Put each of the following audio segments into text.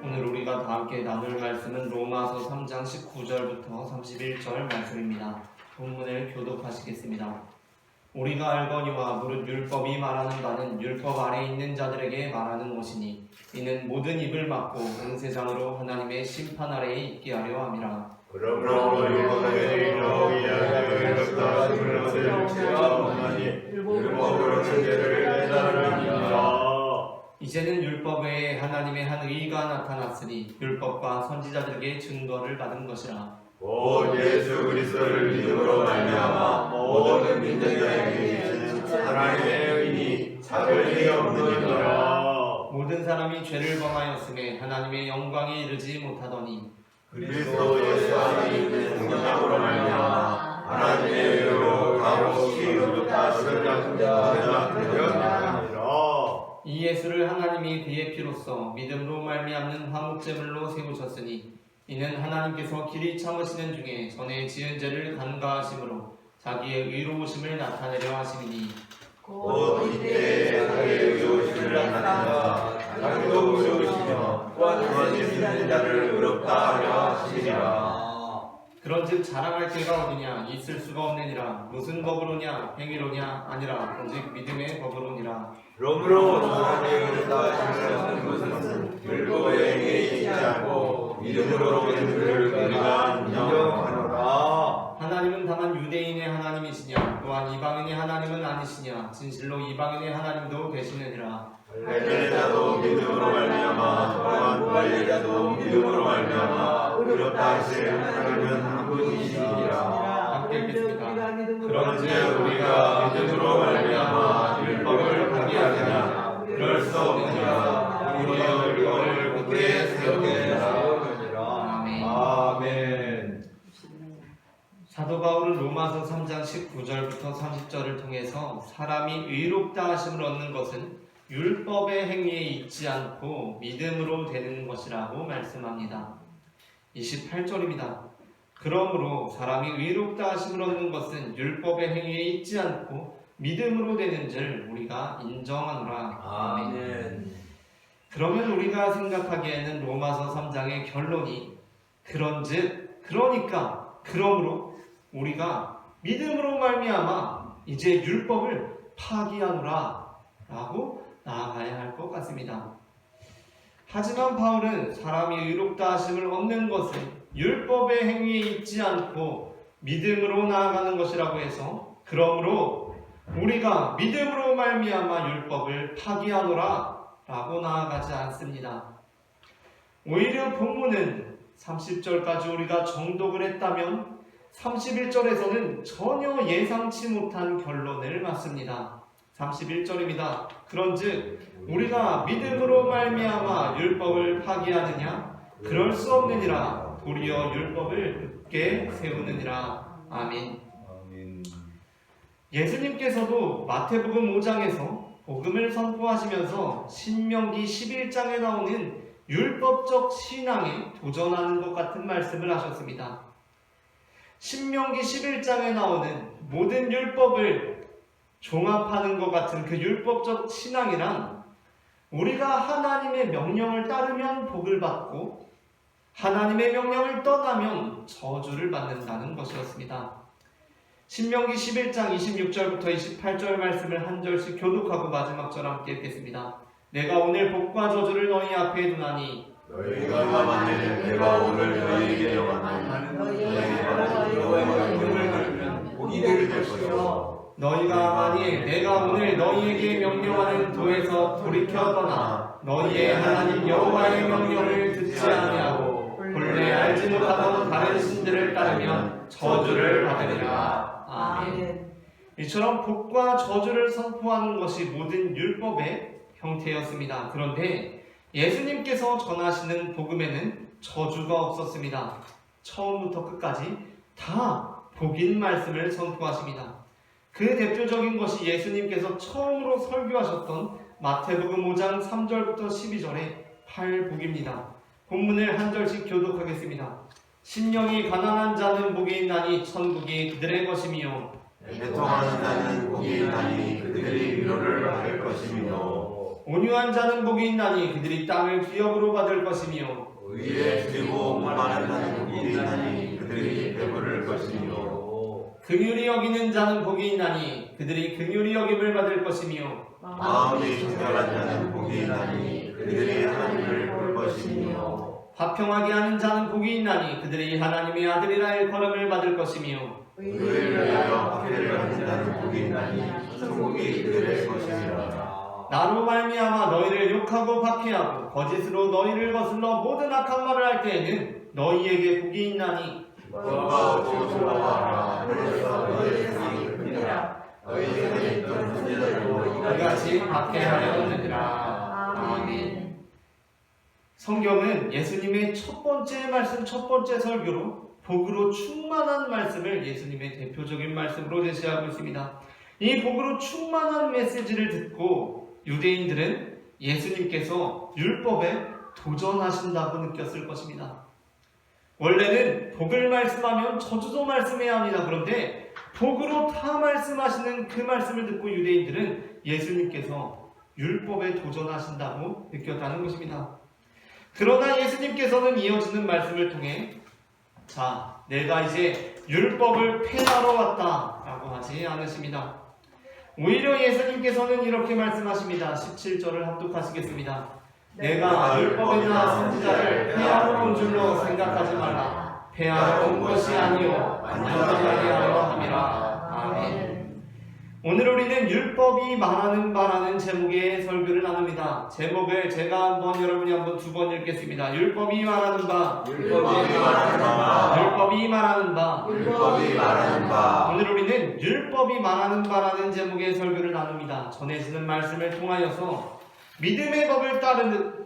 오늘 우리가 다 함께 나눌 말씀은 로마서 3장 19절부터 31절 말씀입니다. 본문을 교독하시겠습니다. 우리가 알거니와 무릇 율법이 말하는 바는 율법 아래 있는 자들에게 말하는 것이니 이는 모든 입을 막고 은세장으로 하나님의 심판 아래에 있게 하려 함이라. 그러므로 율법의 이야기가 하심을 체험하니 율법으로 죄를 깨달으리라. 이제는 율법 외에 하나님의 한 의가 나타났으니 율법과 선지자들에게 증거를 받은 것이라. 곧 예수 그리스도를 믿음으로 말미암아 모든 민족에게 주신 하나님의 의인이 차별이 없느니라. 모든 사람이 죄를 범하였음에 하나님의 영광에 이르지 못하더니 그리스도 예수 안에 있는 성령으로 말미암아 하나님의 의로 값없이 의롭다 하시는 자가 되었느니라. 이 예수를 하나님이 그의 피로써 믿음으로 말미암는 화목제물로 세우셨으니 이는 하나님께서 길이 참으시는 중에 전에 지은 죄를 간과하심으로 자기의 의로우심을 나타내려 하심이니 곧 이때 자기의 의로우심을 나타내사 자기도 의로우시며 또한 예수는 자를 의롭다 하려 하시리라. 그런즉 자랑할 게가 어디냐 있을 수가 없느니라. 무슨 법으로냐 행위로냐 아니라 오직 믿음의 법으로니라. 그러므로 사람이 의롭다 하시는 것은 율법의 행위에 있지 않고 믿음으로 된 그를 우리가 인정하노라. 하나님은 다만 유대인의 하나님이시냐 또한 이방인의 하나님은 아니시냐 진실로 이방인의 하나님도 되시느니라. 할례자도 믿음으로 말미암아 또한 무할례자도 믿음으로 말미암아 의롭다 하실 하나님은 한 분이시니라. 함께 읽겠습니다. 그런즉 우리가 믿음으로 말미암아 율법을 파기하느냐 그럴 수 없느니라. 우리가 율법을 굳게 세우느니라. 아멘. 사도 바울은 로마서 3장 19절부터 30절을 통해서 사람이 의롭다 하심을 얻는 것은 율법의 행위에 있지 않고 믿음으로 되는 것이라고 말씀합니다. 28절입니다. 그러므로 사람이 의롭다 하심을 얻는 것은 율법의 행위에 있지 않고 믿음으로 되는 줄 우리가 인정하노라. 아멘. 그러면 우리가 생각하기에는 로마서 3장의 결론이 그런즉 그러니까 그러므로 우리가 믿음으로 말미암아 이제 율법을 파기하노라 라고 나아가야 할 것 같습니다. 하지만 바울은 사람이 의롭다 하심을 얻는 것은 율법의 행위에 있지 않고 믿음으로 나아가는 것이라고 해서 그러므로 우리가 믿음으로 말미암아 율법을 파기하노라 라고 나아가지 않습니다. 오히려 본문은 30절까지 우리가 정독을 했다면 31절에서는 전혀 예상치 못한 결론을 맞습니다. 31절입니다. 그런즉 우리가 믿음으로 말미암아 율법을 파기하느냐? 그럴 수 없느니라. 도리어 율법을 굳게 세우느니라. 아멘. 예수님께서도 마태복음 5장에서 복음을 선포하시면서 신명기 11장에 나오는 율법적 신앙에 도전하는 것 같은 말씀을 하셨습니다. 신명기 11장에 나오는 모든 율법을 종합하는 것 같은 그 율법적 신앙이란 우리가 하나님의 명령을 따르면 복을 받고 하나님의 명령을 떠나면 저주를 받는다는 것이었습니다. 신명기 11장 26절부터 28절 말씀을 한 절씩 교독하고 마지막 절 함께 읽겠습니다. 내가 오늘 복과 저주를 너희 앞에 두나니 너희가 만일 내가 오늘 너희에게 명하는 너희가 여호와의 이름을 걸면 복이 될 것이요 너희가 만일 내가 오늘 너희에게 명령하는 도에서 돌이켜 떠나 너희의 하나님 여호와의 명령을 듣지 아니하고 본래 알지 못하던 다른 신들을 따르면 저주를 받으리라. 아멘. 이처럼 복과 저주를 선포하는 것이 모든 율법의 형태였습니다. 그런데 예수님께서 전하시는 복음에는 저주가 없었습니다. 처음부터 끝까지 다 복인 말씀을 선포하십니다. 그 대표적인 것이 예수님께서 처음으로 설교하셨던 마태복음 5장 3절부터 12절의 팔복입니다. 본문을 한 절씩 교독하겠습니다. 심령이 가난한 자는 복이 있나니 천국이 그들의 것이며 애통하는 자는 복이 있나니 그들이 위로를 받을 것이며 온유한 자는 복이 있나니 그들이 땅을 기업으로 받을 것이며 의에 지고 많은 자는 복이 있나니 그들이 배부를 것이며 긍휼히 여기는 자는 복이 있나니 그들이 긍휼히 여김을 받을 것이며 마음이 정결한 자는 복이 있나니 그들이 하나님을 볼 것이며 화평하게 하는 자는 복이 있나니 그들이 하나님의 아들이라 일컬음을 받을 것이며 의를 위하여 화평을 받는 자는 복이 있나니 천국이 그들의 것이니라. 나로 말미암아 너희를 욕하고 박해하고 거짓으로 너희를 거슬러 모든 악한 말을 할 때에는 너희에게 복이 있나니 너가 조심하라. 그래서 너희의 상이 크니라. 너희 손에 있던 문제들로 이같이 박해하려 느니라. 아멘. 성경은 예수님의 첫 번째 말씀, 첫 번째 설교로 복으로 충만한 말씀을 예수님의 대표적인 말씀으로 제시하고 있습니다. 이 복으로 충만한 메시지를 듣고 유대인들은 예수님께서 율법에 도전하신다고 느꼈을 것입니다. 원래는 복을 말씀하면 저주도 말씀해야 합니다. 그런데 복으로 다 말씀하시는 그 말씀을 듣고 유대인들은 예수님께서 율법에 도전하신다고 느꼈다는 것입니다. 그러나 예수님께서는 이어지는 말씀을 통해 자, 내가 이제 율법을 폐하러 왔다라고 하지 않으십니다. 오히려 예수님께서는 이렇게 말씀하십니다. 17절을 합독하시겠습니다. 내가 율법이나 선지자를 폐하러 온 줄로 생각하지 말라. 폐하러 온 것이 아니요 완전하게 하려 함이라. 아멘. 오늘 우리는 율법이 말하는 바라는 제목의 설교를 나눕니다. 제목을 제가 여러분이 한번 두 번 읽겠습니다. 율법이 말하는 바, 율법이 말하는 바, 율법이 말하는 바, 율법이 말하는 바. 오늘 우리는 율법이 말하는 바라는 제목의 설교를 나눕니다. 전해지는 말씀을 통하여서 믿음의 법을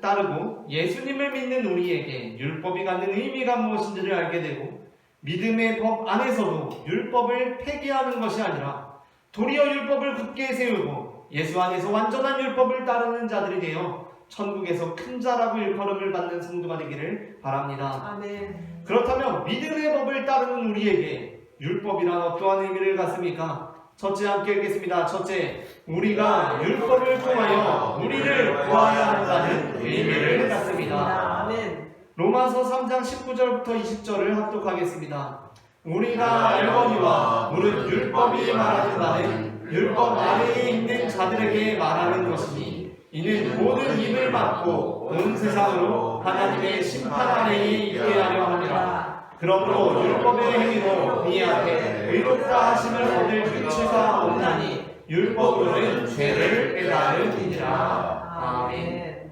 따르고 예수님을 믿는 우리에게 율법이 갖는 의미가 무엇인지를 알게 되고 믿음의 법 안에서도 율법을 폐기하는 것이 아니라 도리어 율법을 굳게 세우고 예수 안에서 완전한 율법을 따르는 자들이 되어 천국에서 큰 자라고 일컬음을 받는 성도가 되기를 바랍니다. 아멘. 그렇다면 믿음의 법을 따르는 우리에게 율법이란 어떠한 의미를 갖습니까? 첫째 함께 읽겠습니다. 첫째, 우리가 율법을 통하여 우리를 구하여야 한다는 의미를 갖습니다. 아멘. 로마서 3장 19절부터 20절을 합독하겠습니다. 우리가 알거니와 무릇 율법이 말하는 바는 율법 아래에 있는 자들에게 말하는 것이니 이는 모든 입을 막고 온 세상으로 하나님의 심판 아래에 있게 하려 함이라. 그러므로 율법의 행위로 네 앞에 의롭다 하심을 얻을 근처가 없나니 율법으로는 죄를 깨달음이니라. 아멘.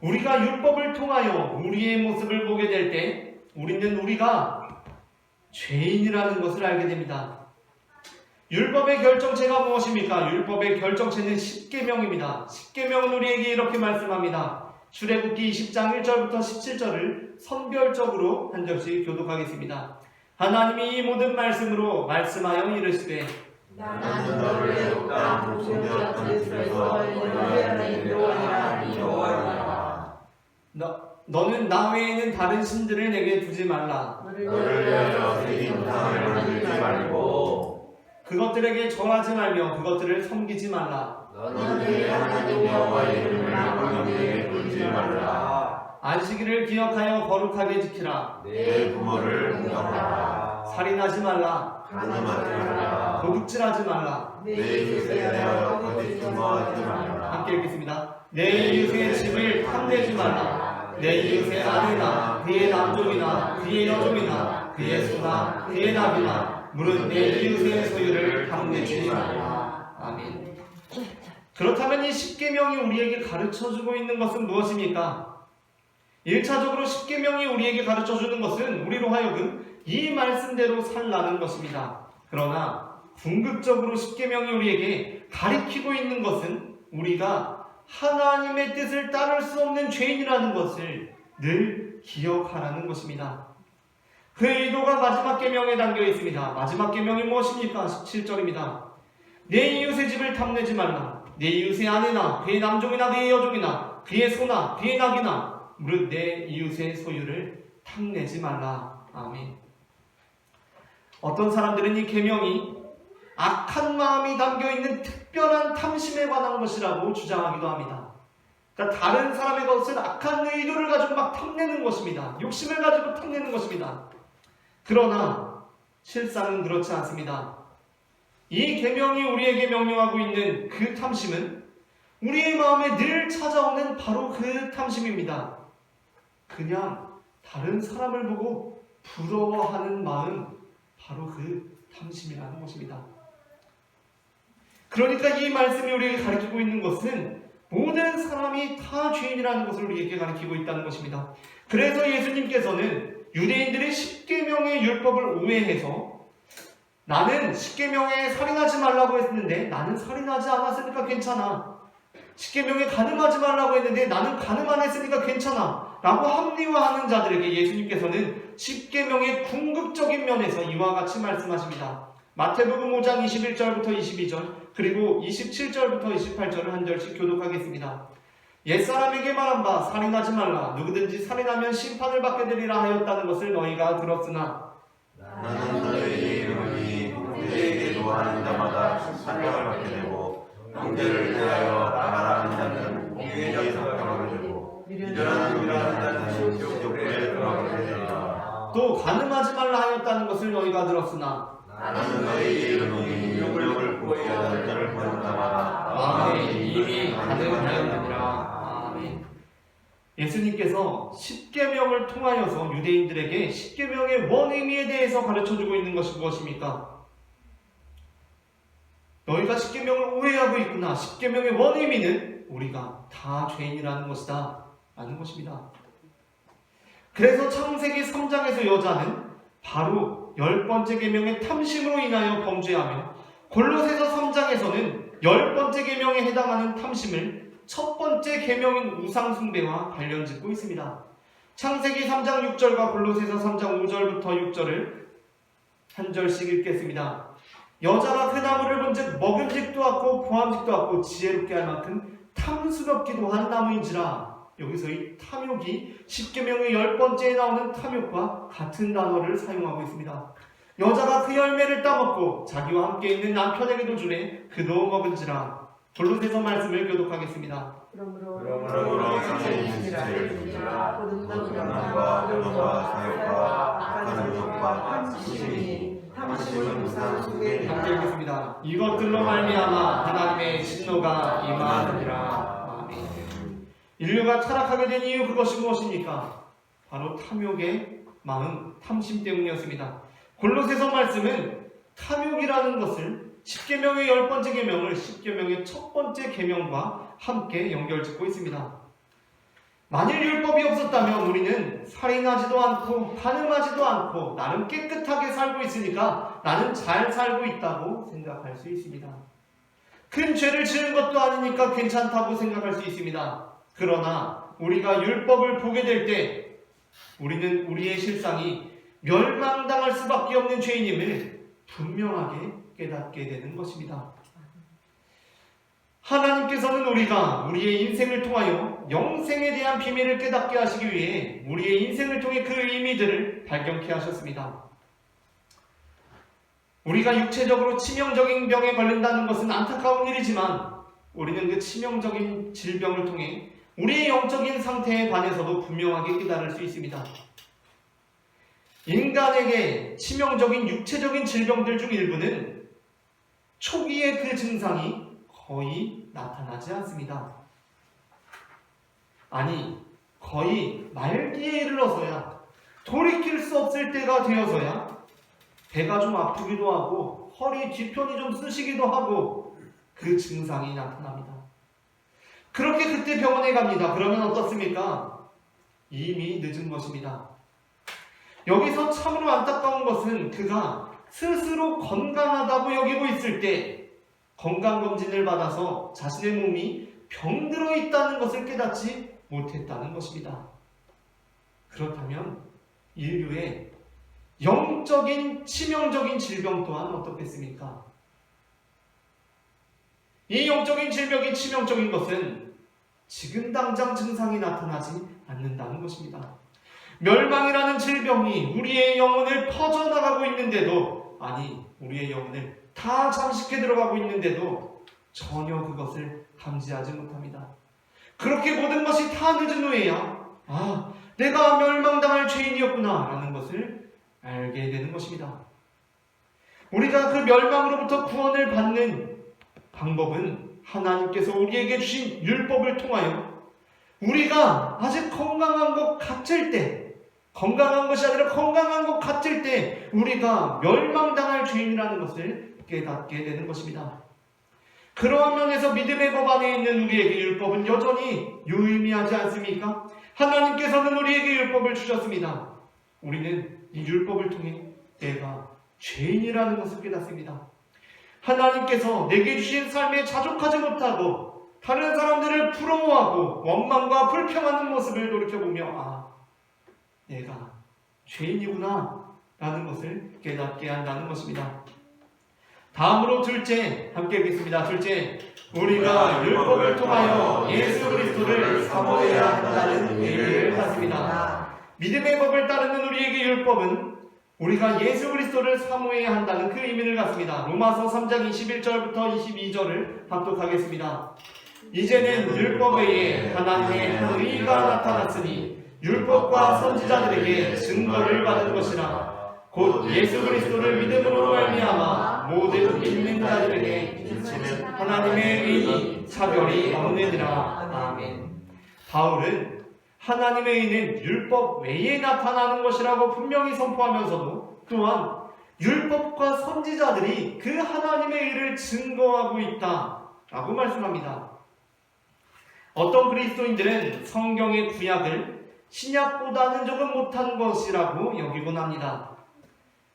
우리가 율법을 통하여 우리의 모습을 보게 될 때 우리가 죄인이라는 것을 알게 됩니다. 율법의 결정체가 무엇입니까? 율법의 결정체는 십계명입니다. 십계명은 우리에게 이렇게 말씀합니다. 출애굽기 20장 1절부터 17절을 선별적으로 한 절씩 교독하겠습니다. 하나님이 이 모든 말씀으로 말씀하여 이르시되 나는 너를 애굽과 동족이었던 에서에서 인도하는 여호와니라. 너는 나 외에는 다른 신들을 내게 두지 말라. 너를 위하여 새긴 우상을 만들지 말고 그것들에게 절하지 말며 그것들을 섬기지 말라. 너는 내 하나님 여호와의 이름을 광명되게 불지 말라. 안식일을 기억하여 거룩하게 지키라. 내 부모를 공경하라. 살인하지 말라. 간음하지 말라. 도둑질하지 말라. 내 이웃에 대하여 거짓 증거하지 말라. 함께 읽겠습니다. 내 이웃의 집을 탐내지 말라. 내 이웃의 아내나 그의 남종이나 그의 여종이나 그의 소나 그의 나비나 무릇 내 이웃의 소유를 탐내지 말라. 아멘. 그렇다면 이 십계명이 우리에게 가르쳐주고 있는 것은 무엇입니까? 1차적으로 십계명이 우리에게 가르쳐주는 것은 우리로 하여금 이 말씀대로 살라는 것입니다. 그러나 궁극적으로 십계명이 우리에게 가리키고 있는 것은 우리가 하나님의 뜻을 따를 수 없는 죄인이라는 것을 늘 기억하라는 것입니다. 그 의도가 마지막 계명에 담겨 있습니다. 마지막 계명이 무엇입니까? 17절입니다. 내 이웃의 집을 탐내지 말라. 내 이웃의 아내나 그의 남종이나 그의 여종이나 그의 소나 그의 낙이나 무릇 내 이웃의 소유를 탐내지 말라. 아멘. 어떤 사람들은 이 계명이 악한 마음이 담겨있는 특별한 탐심에 관한 것이라고 주장하기도 합니다. 그러니까 다른 사람의 것을 악한 의도를 가지고 막 탐내는 것입니다. 욕심을 가지고 탐내는 것입니다. 그러나 실상은 그렇지 않습니다. 이 계명이 우리에게 명령하고 있는 그 탐심은 우리의 마음에 늘 찾아오는 바로 그 탐심입니다. 그냥 다른 사람을 보고 부러워하는 마음, 바로 그 탐심이라는 것입니다. 그러니까 이 말씀이 우리에게 가르치고 있는 것은 모든 사람이 다 죄인이라는 것을 우리에게 가르치고 있다는 것입니다. 그래서 예수님께서는 유대인들의 10계명의 율법을 오해해서 나는 10계명에 살인하지 말라고 했는데 나는 살인하지 않았으니까 괜찮아. 10계명에 간음하지 말라고 했는데 나는 간음 안 했으니까 괜찮아 라고 합리화하는 자들에게 예수님께서는 10계명의 궁극적인 면에서 이와 같이 말씀하십니다. 마태복음 5장 21절부터 22절 그리고 27절부터 28절을 한 절씩 교독하겠습니다. 옛사람에게 말한 바 살인하지 말라. 누구든지 살인하면 심판을 받게 되리라 하였다는 것을 너희가 들었으나 나는 너희에게 이르노니 형제에게 노하는 자마다 판정을 받게 되고 형제를 대하여 나가라는 자는 공의의 상관을 되고 미련한 자는 지옥불에 들어가게 되리라. 또 간음하지 말라 하였다는 것을 너희가 들었으나 나는 너희에게 이르노니 능력을 보호하는 자를 보는 자마다 마음에 이미 간음하였느니라. 아멘. 예수님께서 10계명을 통하여서 유대인들에게 10계명의 원의미에 대해서 가르쳐주고 있는 것이 무엇입니까? 너희가 10계명을 오해하고 있구나. 10계명의 원의미는 우리가 다 죄인이라는 것이다 라는 것입니다. 그래서 창세기 3장에서 여자는 바로 10번째 계명의 탐심으로 인하여 범죄하며 골로새서 3장에서는 10번째 계명에 해당하는 탐심을 첫 번째 계명인 우상숭배와 관련짓고 있습니다. 창세기 3장 6절과 골로새서 3장 5절부터 6절을 한 절씩 읽겠습니다. 여자가 그 나무를 본즉 먹음직도 않고 보암직도 않고 지혜롭게 할 만큼 탐스럽기도 한 나무인지라. 여기서 이 탐욕이 10계명의 10번째에 나오는 탐욕과 같은 단어를 사용하고 있습니다. 여자가 그 열매를 따먹고 자기와 함께 있는 남편에게도 주매 그도 먹은지라. 골로새서 말씀을 교독하겠습니다. 그러므로 상생이 지체를 두지라. 고등남과 연어와 사욕과 악한 의욕과 탐심은 우상숭배니라. 함께 읽겠습니다. 이것들로 말미암아 하나님의 진노가 임하느니라. 아멘. 인류가 타락하게 된 이유 그것이 무엇입니까? 바로 탐욕의 마음, 탐심 때문이었습니다. 골로새서 말씀은 탐욕이라는 것을 10계명의 10번째 계명을 10계명의 첫 번째 계명과 함께 연결짓고 있습니다. 만일 율법이 없었다면 우리는 살인하지도 않고 간음하지도 않고 나름 깨끗하게 살고 있으니까 나는 잘 살고 있다고 생각할 수 있습니다. 큰 죄를 지은 것도 아니니까 괜찮다고 생각할 수 있습니다. 그러나 우리가 율법을 보게 될 때 우리는 우리의 실상이 멸망당할 수밖에 없는 죄인임을 분명하게 깨닫게 되는 것입니다. 하나님께서는 우리가 우리의 인생을 통하여 영생에 대한 비밀을 깨닫게 하시기 위해 우리의 인생을 통해 그 의미들을 발견케 하셨습니다. 우리가 육체적으로 치명적인 병에 걸린다는 것은 안타까운 일이지만 우리는 그 치명적인 질병을 통해 우리의 영적인 상태에 관해서도 분명하게 깨달을 수 있습니다. 인간에게 치명적인 육체적인 질병들 중 일부는 초기에 그 증상이 거의 나타나지 않습니다. 아니, 거의 말기에 이르러서야 돌이킬 수 없을 때가 되어서야 배가 좀 아프기도 하고 허리 뒤편이 좀 쑤시기도 하고 그 증상이 나타납니다. 그렇게 그때 병원에 갑니다. 그러면 어떻습니까? 이미 늦은 것입니다. 여기서 참으로 안타까운 것은 그가 스스로 건강하다고 여기고 있을 때 건강검진을 받아서 자신의 몸이 병들어 있다는 것을 깨닫지 못했다는 것입니다. 그렇다면 인류의 영적인 치명적인 질병 또한 어떻겠습니까? 이 영적인 질병이 치명적인 것은 지금 당장 증상이 나타나지 않는다는 것입니다. 멸망이라는 질병이 우리의 영혼을 퍼져나가고 있는데도, 아니 우리의 영혼을 다 잠식해 들어가고 있는데도 전혀 그것을 감지하지 못합니다. 그렇게 모든 것이 다 늦은 후에야 내가 멸망당할 죄인이었구나 라는 것을 알게 되는 것입니다. 우리가 그 멸망으로부터 구원을 받는 방법은 하나님께서 우리에게 주신 율법을 통하여 우리가 아직 건강한 것 같을 때, 건강한 것이 아니라 건강한 것 같을 때 우리가 멸망당할 죄인이라는 것을 깨닫게 되는 것입니다. 그러한 면에서 믿음의 법 안에 있는 우리에게 율법은 여전히 유의미하지 않습니까? 하나님께서는 우리에게 율법을 주셨습니다. 우리는 이 율법을 통해 내가 죄인이라는 것을 깨닫습니다. 하나님께서 내게 주신 삶에 자족하지 못하고 다른 사람들을 부러워하고 원망과 불평하는 모습을 돌이켜보며 내가 죄인이구나 라는 것을 깨닫게 한다는 것입니다. 다음으로 둘째, 함께 읽겠습니다. 둘째, 우리가 율법을 통하여 예수 그리스도를 사모해야 한다는 의미를 갖습니다. 믿음의 법을 따르는 우리에게 율법은 우리가 예수 그리스도를 사모해야 한다는 그 의미를 갖습니다. 로마서 3장 21절부터 22절을 합독하겠습니다. 이제는 율법 외에 하나님의 한 의가 나타났으니 율법과 선지자들에게 증거를 받은 것이라. 곧 예수 그리스도를 믿음으로 말미암아 모든 믿는 자들에게 비치는 하나님의 의인이 차별이 없느니라. 아멘. 바울은 하나님의 의는 율법 외에 나타나는 것이라고 분명히 선포하면서도 또한 율법과 선지자들이 그 하나님의 의를 증거하고 있다라고 말씀합니다. 어떤 그리스도인들은 성경의 구약을 신약보다는 조금 못한 것이라고 여기곤 합니다.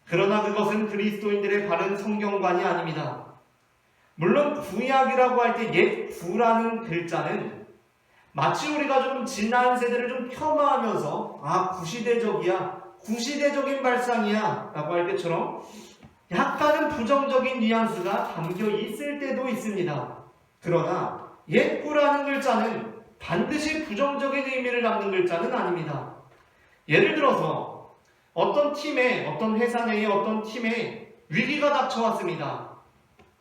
그러나 그것은 그리스도인들의 바른 성경관이 아닙니다. 물론 구약이라고 할 때 옛 구라는 글자는 마치 우리가 좀 지난 세대를 좀 폄하하면서 구시대적이야, 구시대적인 발상이야 라고 할 때처럼 약간은 부정적인 뉘앙스가 담겨 있을 때도 있습니다. 그러나 옛 구라는 글자는 반드시 부정적인 의미를 담는 글자는 아닙니다. 예를 들어서 어떤 팀에, 어떤 회사 내에 어떤 팀에 위기가 닥쳐왔습니다.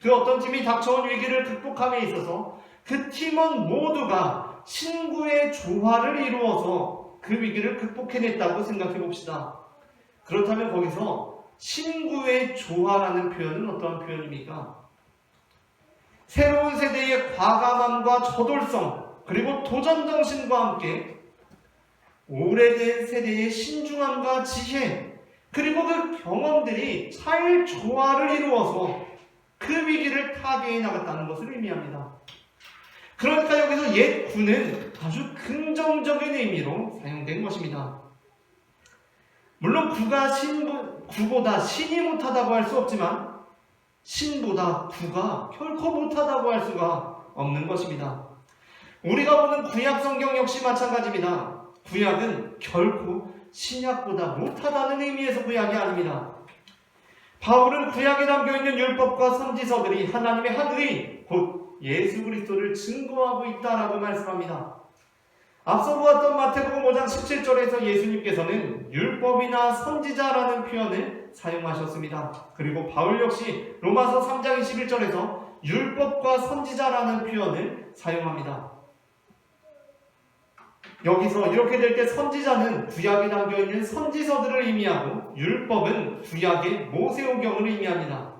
그 어떤 팀이 닥쳐온 위기를 극복함에 있어서 그 팀원 모두가 신구의 조화를 이루어서 그 위기를 극복해냈다고 생각해 봅시다. 그렇다면 거기서 신구의 조화라는 표현은 어떠한 표현입니까? 새로운 세대의 과감함과 저돌성 그리고 도전정신과 함께 오래된 세대의 신중함과 지혜 그리고 그 경험들이 잘 조화를 이루어서 그 위기를 타개해 나갔다는 것을 의미합니다. 그러니까 여기서 옛 구는 아주 긍정적인 의미로 사용된 것입니다. 물론 구보다 신이 못하다고 할 수 없지만 신보다 구가 결코 못하다고 할 수가 없는 것입니다. 우리가 보는 구약 성경 역시 마찬가지입니다. 구약은 결코 신약보다 못하다는 의미에서 구약이 아닙니다. 바울은 구약에 담겨있는 율법과 선지서들이 하나님의 한 의, 곧 예수 그리스도를 증거하고 있다라고 말씀합니다. 앞서 보았던 마태복음 5장 17절에서 예수님께서는 율법이나 선지자라는 표현을 사용하셨습니다. 그리고 바울 역시 로마서 3장 21절에서 율법과 선지자라는 표현을 사용합니다. 여기서 이렇게 될 때 선지자는 구약에 담겨있는 선지서들을 의미하고 율법은 구약의 모세오경을 의미합니다.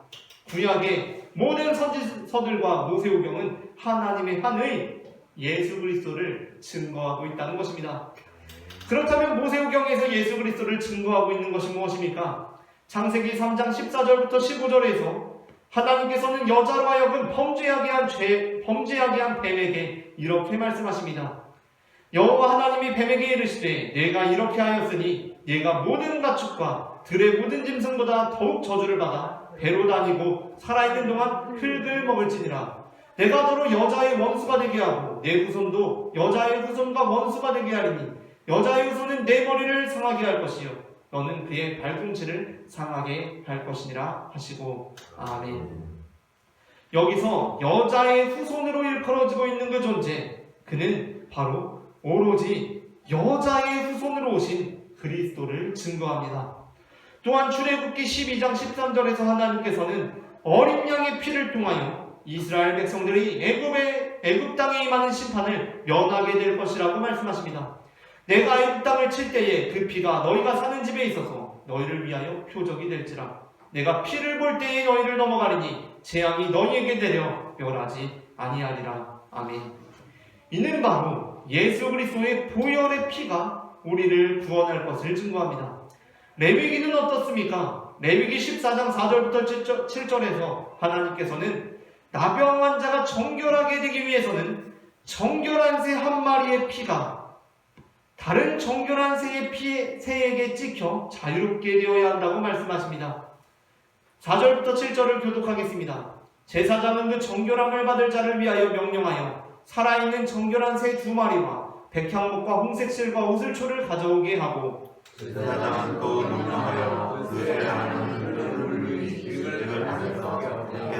구약의 모든 선지서들과 모세오경은 하나님의 한 의 예수 그리스도를 증거하고 있다는 것입니다. 그렇다면 모세오경에서 예수 그리스도를 증거하고 있는 것이 무엇입니까? 창세기 3장 14절부터 15절에서 하나님께서는 여자로 하여금 범죄하게 한 뱀에게 이렇게 말씀하십니다. 여호와 하나님이 뱀에게 이르시되 내가 이렇게 하였으니 네가 모든 가축과 들의 모든 짐승보다 더욱 저주를 받아 배로 다니고 살아있는 동안 흙을 먹을지니라. 내가 너로 여자의 원수가 되게 하고 내 후손도 여자의 후손과 원수가 되게 하리니 여자의 후손은 내 머리를 상하게 할 것이요 너는 그의 발꿈치를 상하게 할 것이니라 하시고 아멘. 여기서 여자의 후손으로 일컬어지고 있는 그 존재, 그는 바로 오로지 여자의 후손으로 오신 그리스도를 증거합니다. 또한 출애굽기 12장 13절에서 하나님께서는 어린 양의 피를 통하여 이스라엘 백성들이 애굽 땅에 임하는 심판을 면하게 될 것이라고 말씀하십니다. 내가 애굽 땅을 칠 때에 그 피가 너희가 사는 집에 있어서 너희를 위하여 표적이 될지라. 내가 피를 볼 때에 너희를 넘어가리니 재앙이 너희에게 되려 멸하지 아니하리라. 아멘. 이는 바로 예수 그리스도의 보혈의 피가 우리를 구원할 것을 증거합니다. 레위기는 어떻습니까? 레위기 14장 4절부터 7절에서 하나님께서는 나병 환자가 정결하게 되기 위해서는 정결한 새 한 마리의 피가 다른 정결한 새에게 찍혀 자유롭게 되어야 한다고 말씀하십니다. 4절부터 7절을 교독하겠습니다. 제사장은 그 정결함을 받을 자를 위하여 명령하여 살아있는 정결한 새 2마리와 백향목과 홍색실과 우슬초를 가져오게 하고 제사장은 또 명령하여 그 새하는 를 하면서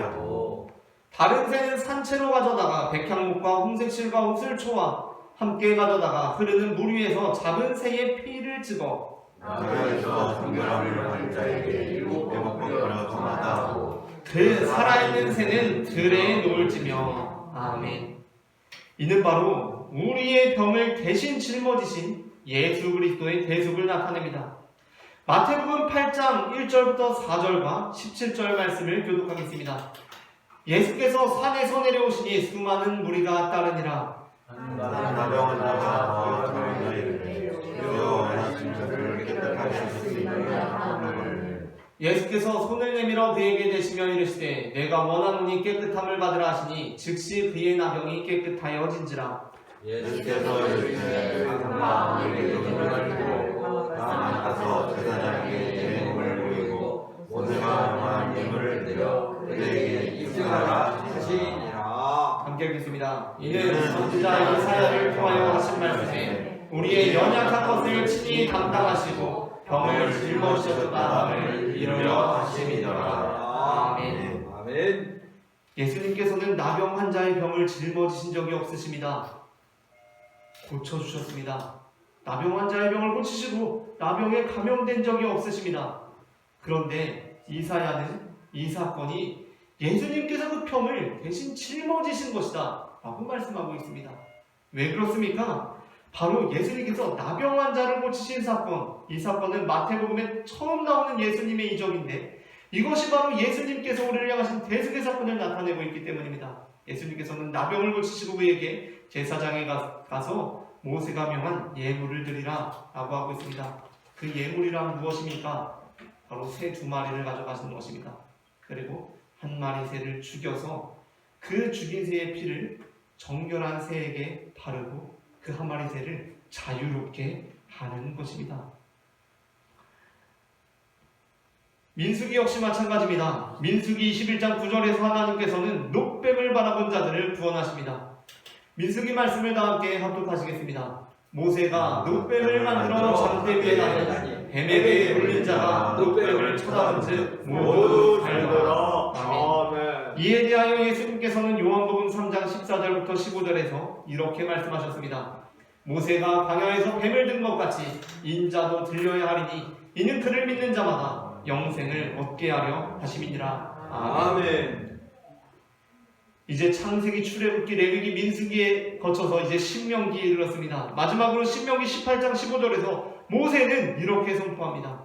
하고 다른 새는 산채로 가져다가 백향목과 홍색실과 우슬초와 함께 가져다가 흐르는 물 위에서 잡은 새의 피를 찍어 나병에서 정결함을 받을 자에게 7번 끓여 정하다 하고 그 살아있는 새는 들에 놓을지며. 아멘. 이는 바로 우리의 병을 대신 짊어지신 예수 그리스도의 대속을 나타냅니다. 마태복음 8장 1절부터 4절과 17절 말씀을 교독하겠습니다. 예수께서 산에서 내려오시니 수많은 무리가 따르니라. 나병 환자가 저희가 이르되 주여 원하시는 저를 깨끗하게 하실 수 있느냐. 예수께서 손을 내밀어 그에게 대시며 이르시되 내가 원하노니 깨끗함을 받으라 하시니 즉시 그의 나병이 깨끗하여진지라. 예수께서 이르시되 마음을 가지고 나아가서 제사장에게 내 몸을 보이고 모세가 명한 예물을 드려 그에게 입증하라 하시니라. 함께 읽겠습니다. 이는 선지자 이사야를 통하여 하신 말씀에 우리의 연약한 것을 친히 담당하시고 병을 짊어지셨다함을 이루려 하심이더라. 아멘. 아멘. 예수님께서는 나병 환자의 병을 짊어지신 적이 없으십니다. 고쳐주셨습니다. 나병 환자의 병을 고치시고 나병에 감염된 적이 없으십니다. 그런데 이사야는 이 사건이 예수님께서 그 병을 대신 짊어지신 것이다 라고 말씀하고 있습니다. 왜 그렇습니까? 바로 예수님께서 나병 환자를 고치신 사건, 이 사건은 마태복음에 처음 나오는 예수님의 이적인데 이것이 바로 예수님께서 우리를 향하신 대속의 사건을 나타내고 있기 때문입니다. 예수님께서는 나병을 고치시고 그에게 제사장에 가서 모세가 명한 예물을 드리라 라고 하고 있습니다. 그 예물이란 무엇입니까? 바로 새 2마리를 가져가시는 것입니다. 그리고 한 마리 새를 죽여서 그 죽인 새의 피를 정결한 새에게 바르고 그 한 마리 새를 자유롭게 하는 것입니다. 민수기 역시 마찬가지입니다. 민수기 21장 9절에서 하나님께서는 녹뱀을 바라본 자들을 구원하십니다. 민수기 말씀을 다 함께 합독하시겠습니다. 모세가 녹뱀을 만들어 장대 위에 놔니 뱀에게 물린 자가 녹뱀을 쳐다본즉 모두 살더라. 아멘. 이에 대하여 예수님께서는 요한복음 3장 14절부터 15절에서 이렇게 말씀하셨습니다. 모세가 광야에서 뱀을 든 것 같이 인자도 들려야 하리니 이는 그를 믿는 자마다 영생을 얻게 하려 하심이니라. 아멘. 이제 창세기, 출애굽기, 레위기, 민수기에 거쳐서 이제 신명기에 이르렀습니다. 마지막으로 신명기 18장 15절에서 모세는 이렇게 선포합니다.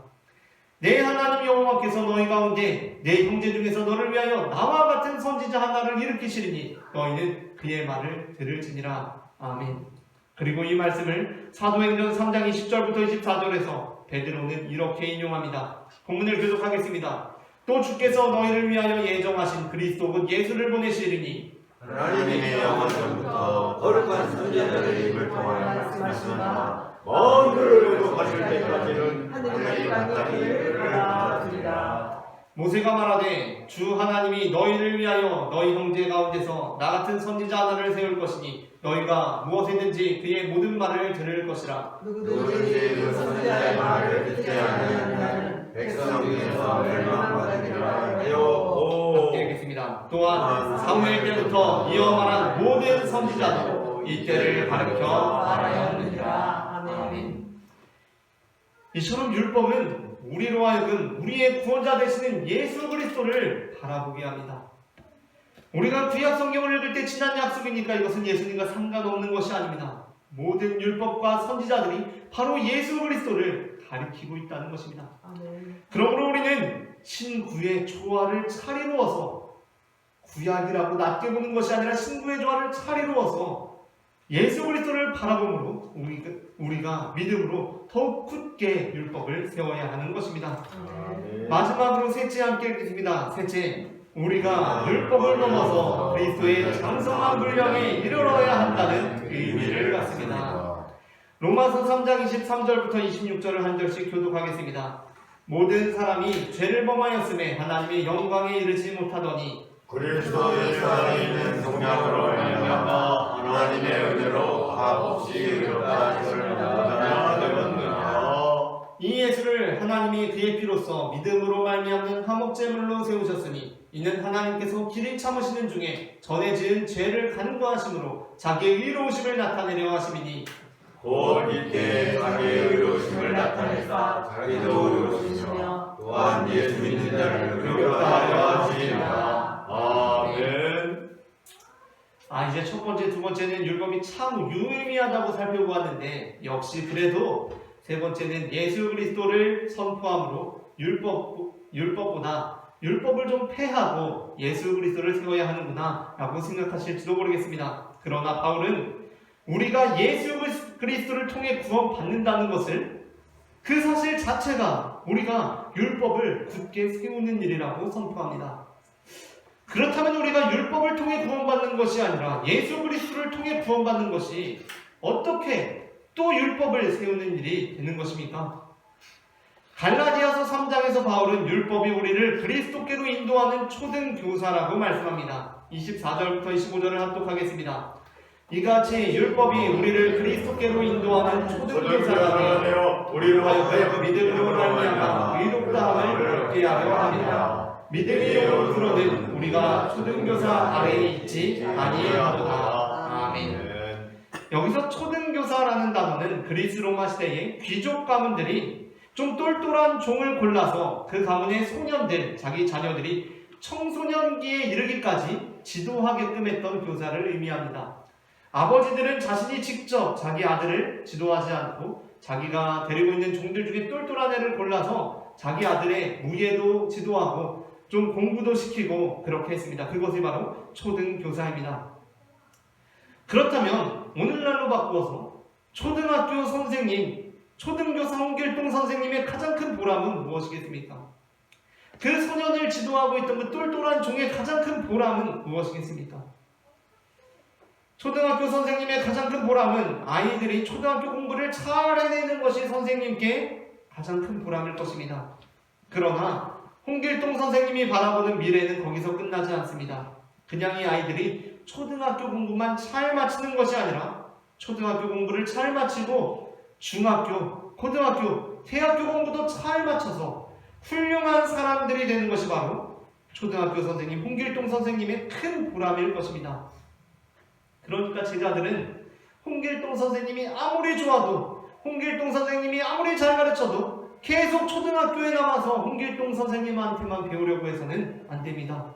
내 하나님 여호와께서 너희 가운데 내 형제 중에서 너를 위하여 나와 같은 선지자 하나를 일으키시리니 너희는 그의 말을 들을지니라. 아멘. 그리고 이 말씀을 사도행전 3장 20절부터 24절에서 베드로는 이렇게 인용합니다. 본문을 교독하겠습니다. 또 주께서 너희를 위하여 예정하신 그리스도 곧 예수를 보내시리니 하나님의 영원전부터 거룩한 선지자들의 입을 통하여 말씀하시나 먼 그를 회복하실 때까지는 하늘의 땅에 알아주리라. 모세가 말하되 주 하나님이 너희를 위하여 너희 형제 가운데서 나 같은 선지자 하나를 세울 것이니 너희가 무엇이든지 그의 모든 말을 들을 것이라. 누구든지 그 선지자의 말을 듣지 않으면 백성 중에서 멸망받으리라 하여. 함께 읽겠습니다. 또한 사무엘 때부터 이어 말한 모든 선지자도 이때를 가르쳐 말하였느니라. 아멘. 이처럼 율법은 우리로 하여금 우리의 구원자 되시는 예수 그리스도를 바라보게 합니다. 우리가 구약 성경을 읽을 때 지난 약속이니까 이것은 예수님과 상관없는 것이 아닙니다. 모든 율법과 선지자들이 바로 예수 그리스도를 가리키고 있다는 것입니다. 아멘. 그러므로 우리는 신구의 조화를 잘 이루어서 구약이라고 낮게 보는 것이 아니라 신구의 조화를 잘 이루어서 예수 그리스도를 바라보므로 우리가 믿음으로 더욱 굳게 율법을 세워야 하는 것입니다. 아멘. 마지막으로 셋째 함께 읽겠습니다. 셋째, 우리가 율법을 넘어서 그리스도의 장성한 분량에 이르러야 한다는 의미를 갖습니다. 로마서 3장 23절부터 26절을 한 절씩 교독하겠습니다. 모든 사람이 죄를 범하였음에 하나님의 영광에 이르지 못하더니 그리스도의 살아있는 성령으로 말미암아 하나님의 은혜로 값없이 의롭다 하심을 받았느니라. 이 예수를 하나님이 그의 피로써 믿음으로 말미암는 화목제물로 세우셨으니 이는 하나님께서 길이 참으시는 중에 전에 지은 죄를 간구하심으로 자기의 의로우심을 나타내려 하심이니 곧 이때 자기의 의로우심을 나타내사 자기도 의로우시며 또한 예수 믿는 자를 의롭다 하려 하시리라. 아멘. 이제 첫 번째, 두 번째는 율법이 참 유의미하다고 살펴보았는데 역시 그래도 세 번째는 예수 그리스도를 선포함으로 율법보다 율법을 좀 폐하고 예수 그리스도를 세워야 하는구나 라고 생각하실지도 모르겠습니다. 그러나 바울은 우리가 예수 그리스도를 통해 구원받는다는 것을 그 사실 자체가 우리가 율법을 굳게 세우는 일이라고 선포합니다. 그렇다면 우리가 율법을 통해 구원받는 것이 아니라 예수 그리스도를 통해 구원받는 것이 어떻게 또 율법을 세우는 일이 되는 것입니까? 갈라디아서 3장에서 바울은 율법이 우리를 그리스도께로 인도하는 초등교사라고 말씀합니다. 24절부터 25절을 합독하겠습니다. 이같이 율법이 우리를 그리스도께로 인도하는 초등교사라며 우리로 하여금 믿음으로 말미암아 의롭다함을 얻게 하려 합니다. 믿음이 영으로는 우리가 초등교사 아래에 있지 아니하도다. 아멘. 여기서 초등교사라는 단어는 그리스 로마 시대의 귀족 가문들이 좀 똘똘한 종을 골라서 그 가문의 소년들, 자기 자녀들이 청소년기에 이르기까지 지도하게끔 했던 교사를 의미합니다. 아버지들은 자신이 직접 자기 아들을 지도하지 않고 자기가 데리고 있는 종들 중에 똘똘한 애를 골라서 자기 아들의 무예도 지도하고 좀 공부도 시키고 그렇게 했습니다. 그것이 바로 초등교사입니다. 그렇다면 오늘날로 바꾸어서 초등학교 선생님, 초등교사 홍길동 선생님의 가장 큰 보람은 무엇이겠습니까? 그 소년을 지도하고 있던 그 똘똘한 종의 가장 큰 보람은 무엇이겠습니까? 초등학교 선생님의 가장 큰 보람은 아이들이 초등학교 공부를 잘 해내는 것이 선생님께 가장 큰 보람일 것입니다. 그러나 홍길동 선생님이 바라보는 미래는 거기서 끝나지 않습니다. 그냥 이 아이들이 초등학교 공부만 잘 마치는 것이 아니라 초등학교 공부를 잘 마치고 중학교, 고등학교, 대학교 공부도 잘 마쳐서 훌륭한 사람들이 되는 것이 바로 초등학교 선생님 홍길동 선생님의 큰 보람일 것입니다. 그러니까 제자들은 홍길동 선생님이 아무리 좋아도, 홍길동 선생님이 아무리 잘 가르쳐도 계속 초등학교에 남아서 홍길동 선생님한테만 배우려고 해서는 안 됩니다.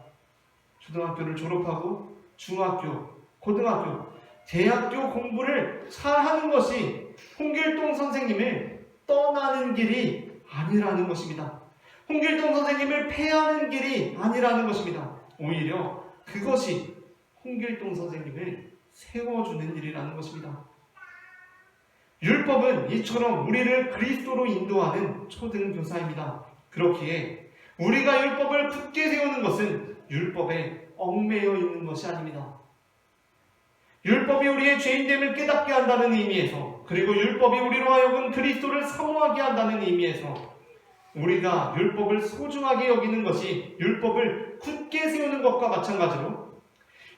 초등학교를 졸업하고 중학교, 고등학교, 대학교 공부를 잘하는 것이 홍길동 선생님을 떠나는 길이 아니라는 것입니다. 홍길동 선생님을 폐하는 길이 아니라는 것입니다. 오히려 그것이 홍길동 선생님을 세워주는 일이라는 것입니다. 율법은 이처럼 우리를 그리스도로 인도하는 초등교사입니다. 그렇기에 우리가 율법을 굳게 세우는 것은 율법에 얽매여 있는 것이 아닙니다. 율법이 우리의 죄인됨을 깨닫게 한다는 의미에서, 그리고 율법이 우리로 하여금 그리스도를 사모하게 한다는 의미에서 우리가 율법을 소중하게 여기는 것이 율법을 굳게 세우는 것과 마찬가지로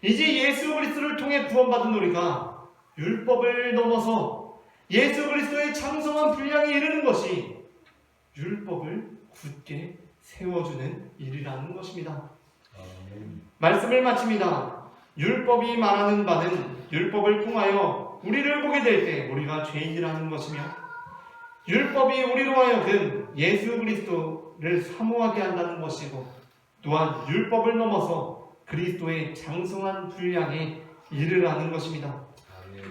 이제 예수 그리스도를 통해 구원받은 우리가 율법을 넘어서 예수 그리스도의 장성한 분량에 이르는 것이 율법을 굳게 세워주는 일이라는 것입니다. 말씀을 마칩니다. 율법이 말하는 바는 율법을 통하여 우리를 보게 될 때 우리가 죄인이라는 것이며, 율법이 우리로 하여금 예수 그리스도를 사모하게 한다는 것이고, 또한 율법을 넘어서 그리스도의 장성한 분량에 이르라는 것입니다.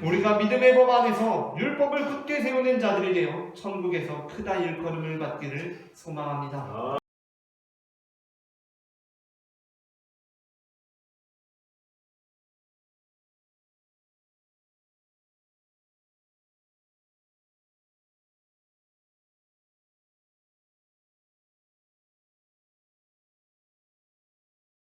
우리가 믿음의 법 안에서 율법을 굳게 세우는 자들이 되어 천국에서 크다 일컬음을 받기를 소망합니다.